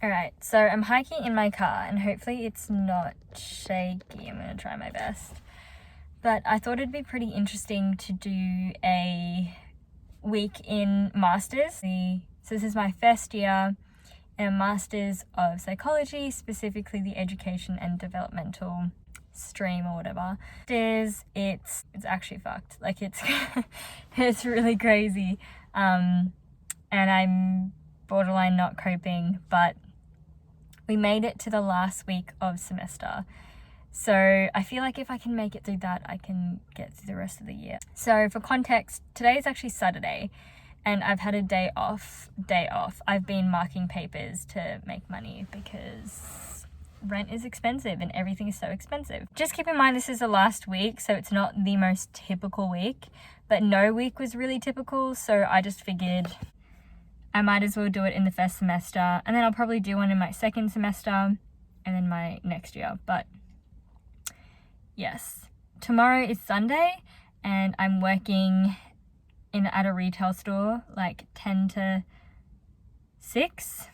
Alright, so I'm hiking in my car and hopefully it's not shaky. I'm going to try my best. But I thought it'd be pretty interesting to do a week in masters. So this is my first year in a masters of psychology, specifically the education and developmental stream or whatever. It's actually fucked. Like it's really crazy. And I'm borderline not coping, but we made it to the last week of semester. So I feel like if I can make it through that, I can get through the rest of the year. So for context, today is actually Saturday and I've had a day off. I've been marking papers to make money because rent is expensive and everything is so expensive. Just keep in mind this is the last week, so it's not the most typical week, but no week was really typical, so I just figured I might as well do it in the first semester, and then I'll probably do one in my second semester, and then my next year. But yes, tomorrow is Sunday, and I'm working at a retail store, like 10 to 6.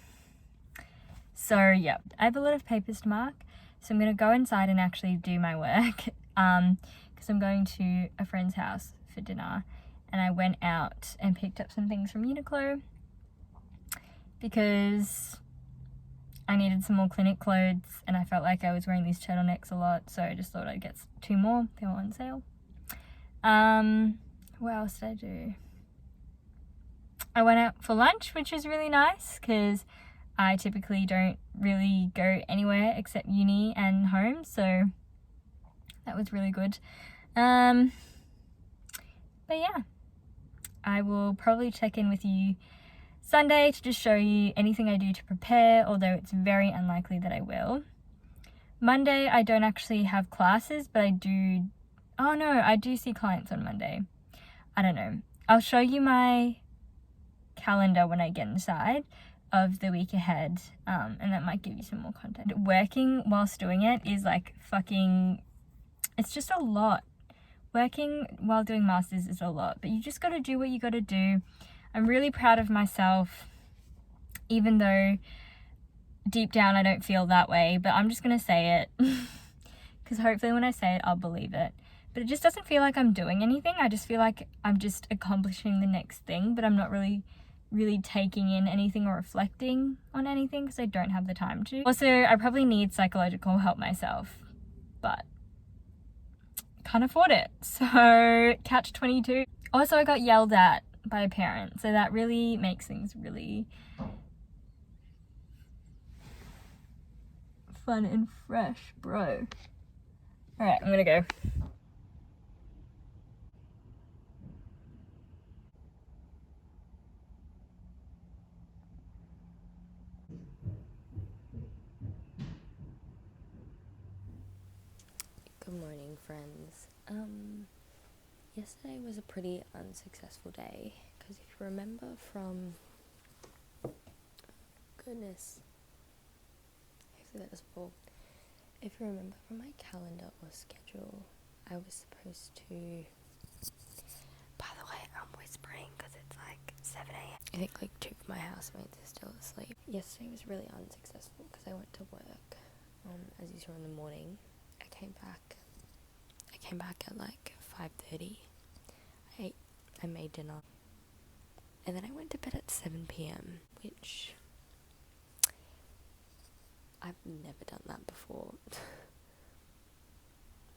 So yeah, I have a lot of papers to mark, so I'm gonna go inside and actually do my work, because I'm going to a friend's house for dinner, and I went out and picked up some things from Uniqlo, because I needed some more clinic clothes and I felt like I was wearing these turtlenecks a lot, so I just thought I'd get 2 more. They were on sale. What else did I do? I went out for lunch, which was really nice because I typically don't really go anywhere except uni and home, so that was really good. But yeah, I will probably check in with you Sunday to just show you anything I do to prepare, although it's very unlikely that I will. Monday, I don't actually have classes, but I do see clients on Monday. I don't know. I'll show you my calendar when I get inside of the week ahead, and that might give you some more content. Working whilst doing it is like it's just a lot. Working while doing masters is a lot, but you just got to do what you got to do. I'm really proud of myself, even though deep down I don't feel that way, but I'm just going to say it because hopefully when I say it, I'll believe it. But it just doesn't feel like I'm doing anything. I just feel like I'm just accomplishing the next thing, but I'm not really taking in anything or reflecting on anything because I don't have the time to. Also, I probably need psychological help myself, but can't afford it. So catch 22. Also, I got yelled at by a parent, so that really makes things really fun and fresh, bro. Alright, I'm gonna go. Good morning, friends. Yesterday was a pretty unsuccessful day because if you remember from hopefully that was full. If you remember from my calendar or schedule, I was supposed to. By the way, I'm whispering because it's like 7 a.m. I think like 2 of my housemates are still asleep. Yesterday was really unsuccessful because I went to work. As you saw in the morning, I came back at like 5:30. I made dinner, and then I went to bed at 7 p.m, which I've never done that before.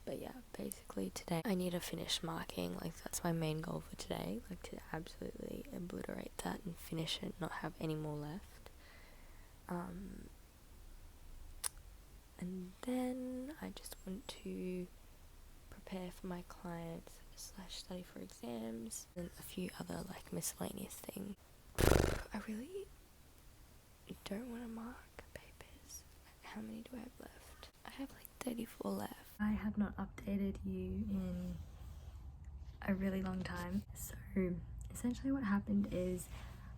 But yeah, basically today I need to finish marking. Like that's my main goal for today, like to absolutely obliterate that and finish it, not have any more left. And then I just want to prepare for my clients / study for exams and a few other like miscellaneous things. I really don't want to mark papers. How many do I have left? I have like 34 left. I have not updated you in a really long time. So essentially what happened is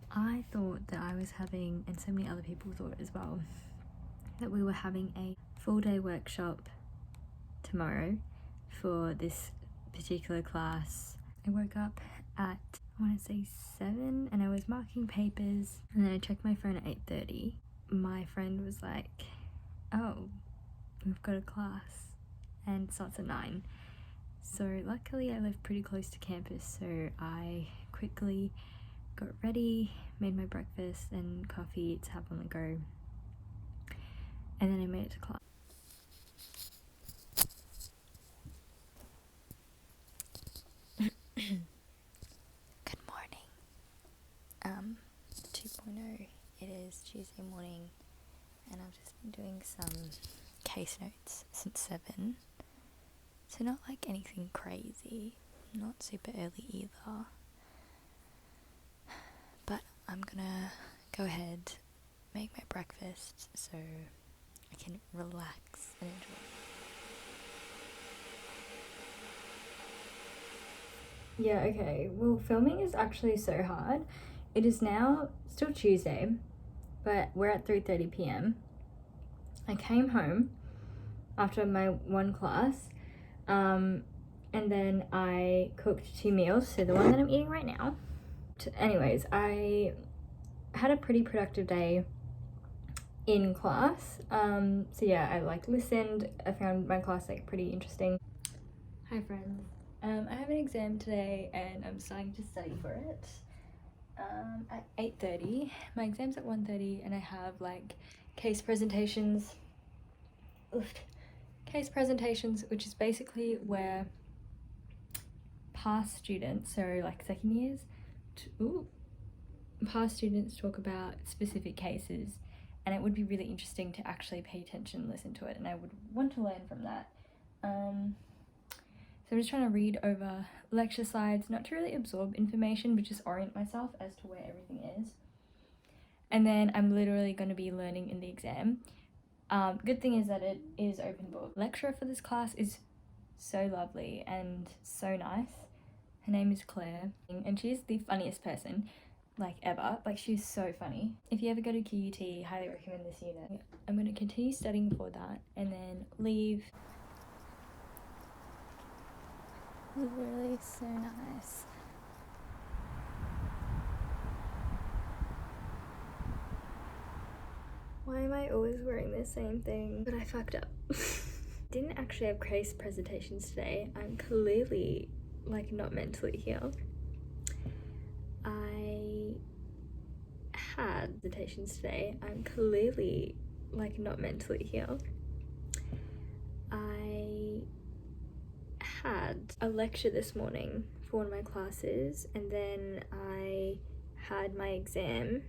I thought that I was having, and so many other people thought as well, that we were having a full day workshop tomorrow for this particular class. I woke up at, I want to say 7, and I was marking papers, and then I checked my phone at 8:30, my friend was like, oh, we've got a class and it starts at 9. So luckily I live pretty close to campus, so I quickly got ready, made my breakfast and coffee to have on the go, and then I made it to class. Good morning. 2.0. It is Tuesday morning, and I've just been doing some case notes since 7. So not like anything crazy, not super early either. But I'm gonna go ahead, make my breakfast so I can relax and enjoy. Yeah, okay. Well, filming is actually so hard. It is now still Tuesday, but we're at 3:30 p.m. I came home after my one class, and then I cooked 2 meals, so the one that I'm eating right now. Anyways, I had a pretty productive day in class. So yeah, I like listened. I found my class like pretty interesting. Hi friends. I have an exam today and I'm starting to study for it. At 8:30. My exam's at 1:30 and I have like case presentations. Case presentations, which is basically where past students, so like second years, past students talk about specific cases, and it would be really interesting to actually pay attention and listen to it, and I would want to learn from that. So I'm just trying to read over lecture slides, not to really absorb information, but just orient myself as to where everything is. And then I'm literally going to be learning in the exam. Good thing is that it is open book. Lecturer for this class is so lovely and so nice. Her name is Claire, and she's the funniest person like ever. Like, she's so funny. If you ever go to QUT, highly recommend this unit. I'm going to continue studying for that and then leave. Literally so nice. Why am I always wearing the same thing? But I fucked up. Didn't actually have case presentations today. I'm clearly like not mentally here. I had presentations today. I'm clearly like not mentally here. I had a lecture this morning for one of my classes, and then I had my exam.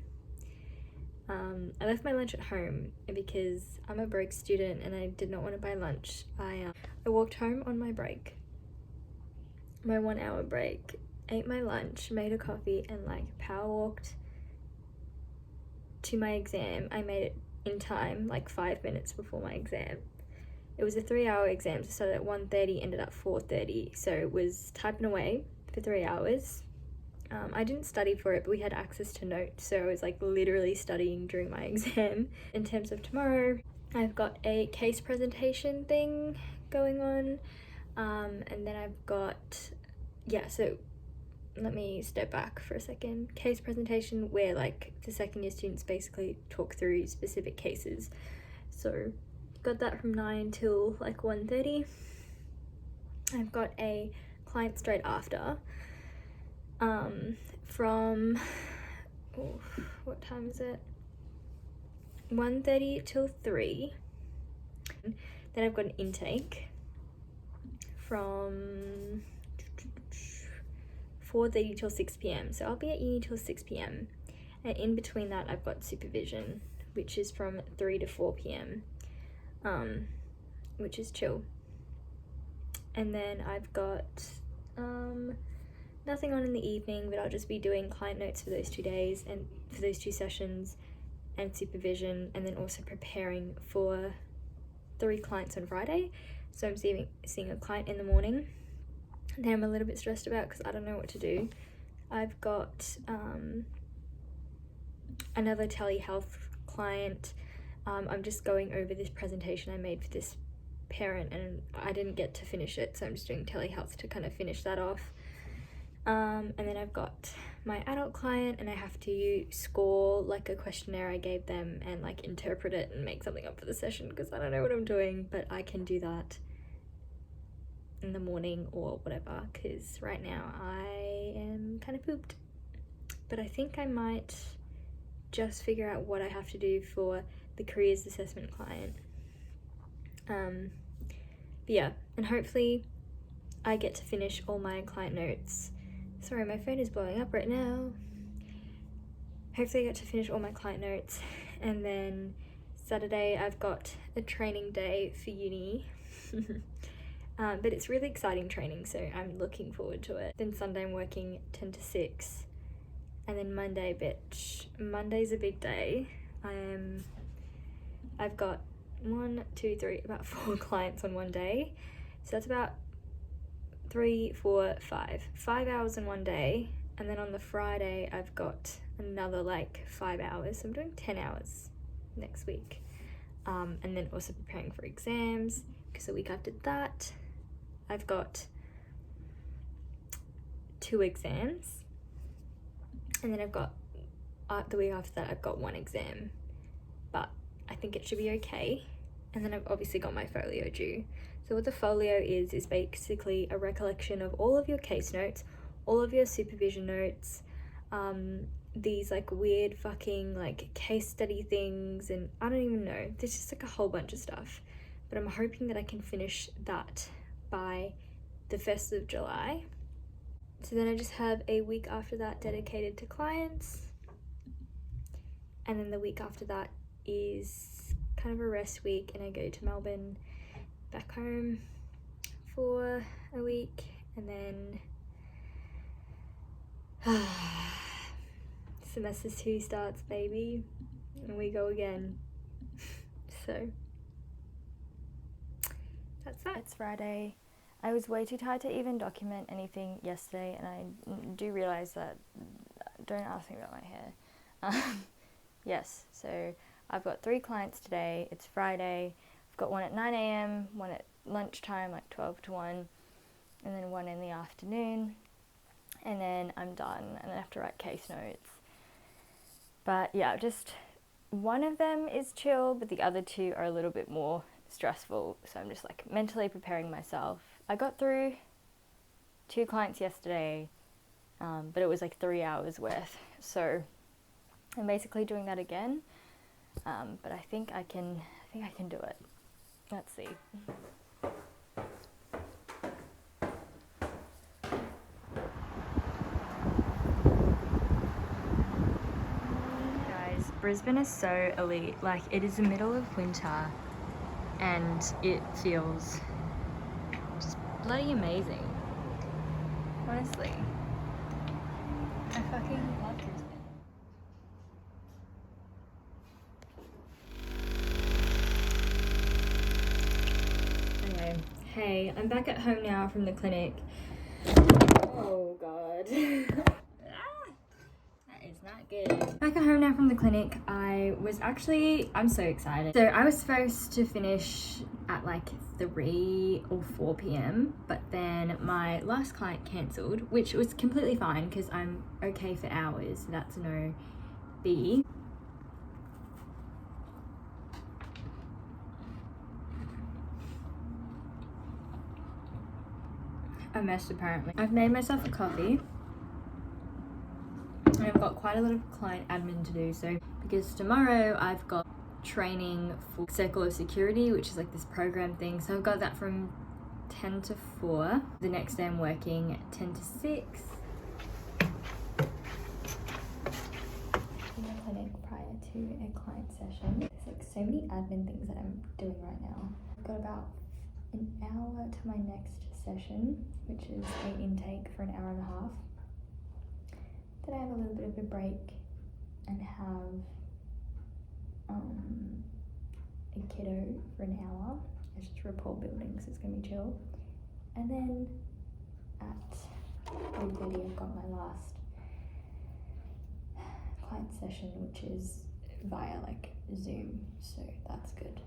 I left my lunch at home because I'm a broke student and I did not want to buy lunch. I walked home on my break, my 1 hour break, ate my lunch, made a coffee, and like power walked to my exam. I made it in time, like 5 minutes before my exam. It was a 3-hour exam, so it started at 1:30, ended at 4:30, so it was typing away for 3 hours. I didn't study for it, but we had access to notes, so I was like literally studying during my exam. In terms of tomorrow, I've got a case presentation thing going on, and then I've got, yeah, so let me step back for a second. Case presentation where like the second year students basically talk through specific cases. So got that from 9 till like 1:30. I've got a client straight after. From what time is it? 1:30 till 3. Then I've got an intake from 4:30 till 6 p.m. So I'll be at uni till 6 p.m. And in between that, I've got supervision, which is from 3 to 4 p.m. Which is chill. And then I've got nothing on in the evening, but I'll just be doing client notes for those 2 days and for those 2 sessions and supervision, and then also preparing for 3 clients on Friday. So I'm seeing a client in the morning that I'm a little bit stressed about because I don't know what to do. I've got another telehealth client. I'm just going over this presentation I made for this parent and I didn't get to finish it, so I'm just doing telehealth to kind of finish that off. And then I've got my adult client and I have to score like a questionnaire I gave them and like interpret it and make something up for the session because I don't know what I'm doing, but I can do that in the morning or whatever because right now I am kind of pooped. But I think I might just figure out what I have to do for the careers assessment client. But yeah, and hopefully I get to finish all my client notes. Sorry, my phone is blowing up right now. Hopefully I get to finish all my client notes, and then Saturday I've got a training day for uni. But it's really exciting training, so I'm looking forward to it. Then Sunday I'm working 10 to 6. And then Monday, bitch. Monday's a big day. I've got 1, 2, 3, about 4 clients on one day. So that's about 3, 4, 5 hours in one day. And then on the Friday, I've got another like 5 hours. So I'm doing 10 hours next week. And then also preparing for exams, because the week after that, I've got 2 exams. And then I've got, the week after that, I've got 1 exam. But I think it should be okay. And then I've obviously got my folio due. So what the folio is basically a recollection of all of your case notes, all of your supervision notes, these like weird fucking like case study things, and I don't even know. There's just like a whole bunch of stuff. But I'm hoping that I can finish that by the 1st of July. So then I just have a week after that dedicated to clients. And then the week after that is kind of a rest week, and I go to Melbourne back home for a week, and then semester 2 starts, baby, and we go again. So that's that. It's Friday. I was way too tired to even document anything yesterday, and I do realize that. Don't ask me about my hair. Yes, so I've got 3 clients today. It's Friday. I've got one at 9 a.m, one at lunchtime, like 12 to 1, and then one in the afternoon. And then I'm done, and then I have to write case notes. But yeah, just one of them is chill, but the other 2 are a little bit more stressful. So I'm just like mentally preparing myself. I got through 2 clients yesterday, but it was like 3 hours worth. So I'm basically doing that again. But I think I can do it. Let's see. Guys, Brisbane is so elite. Like, it is the middle of winter and it feels just bloody amazing. Honestly. I fucking love Brisbane. Hey, I'm back at home now from the clinic. Oh god. That is not good. Back at home now from the clinic. I'm so excited. So I was supposed to finish at like 3 or 4 p.m, but then my last client cancelled, which was completely fine because I'm okay for hours. So that's no biggie. A mess apparently. I've made myself a coffee and I've got quite a lot of client admin to do, so because tomorrow I've got training for Circle of Security, which is like this program thing, so I've got that from 10 to 4. The next day I'm working 10 to 6. In the clinic prior to a client session, there's like so many admin things that I'm doing right now. I've got about an hour to my next session, which is an intake for an hour and a half. Then I have a little bit of a break and have a kiddo for an hour. It's just rapport building, so it's gonna be chill. And then at 3:30 I've got my last client session, which is via like Zoom, so that's good.